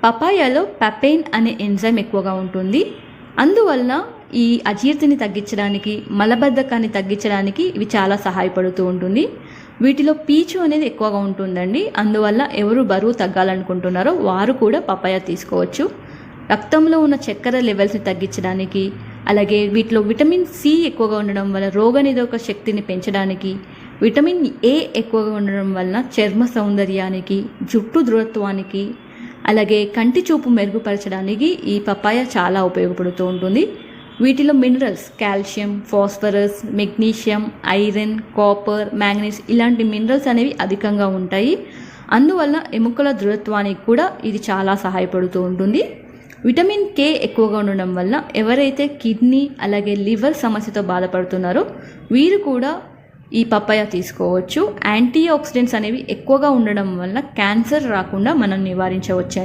పపాయాలో papain అనే enzyme ఎక్కువగా ఉంటుంది. అందువల్ల ఈ అజీర్తిని తగ్గించడానికి, మలబద్ధకాన్ని తగ్గించడానికి ఇవి చాలా సహాయపడుతూ ఉంటుంది. వీటిలో పీచు అనేది ఎక్కువగా ఉంటుందండి. అందువల్ల ఎవరు బరువు తగ్గాలనుకుంటున్నారో వారు కూడా పపాయ తీసుకోవచ్చు. రక్తంలో ఉన్న చక్కెర లెవెల్స్ని తగ్గించడానికి, అలాగే వీటిలో విటమిన్ సి ఎక్కువగా ఉండడం వల్ల రోగనిరోధక శక్తిని పెంచడానికి, విటమిన్ ఏ ఎక్కువగా ఉండడం వలన చర్మ సౌందర్యానికి, జుట్టు దృఢత్వానికి, అలాగే కంటి చూపు మెరుగుపరచడానికి ఈ పపాయ చాలా ఉపయోగపడుతూ ఉంటుంది. వీటిలో minerals calcium, phosphorus, magnesium, iron, copper, manganese ఇలాంటి మినరల్స్ అనేవి అధికంగా ఉంటాయి. అందువల్ల ఎముకల దృఢత్వానికి కూడా ఇది చాలా సహాయపడుతూ ఉంటుంది. విటమిన్ కే ఎక్కువగా ఉండడం వల్ల ఎవరైతే కిడ్నీ అలాగే లివర్ సమస్యతో బాధపడుతున్నారో వీరు కూడా ఈ పపాయ తీసుకోవచ్చు. యాంటీ ఆక్సిడెంట్స్ అనేవి ఎక్కువగా ఉండడం వల్ల క్యాన్సర్ రాకుండా మనం నివారించవచ్చు.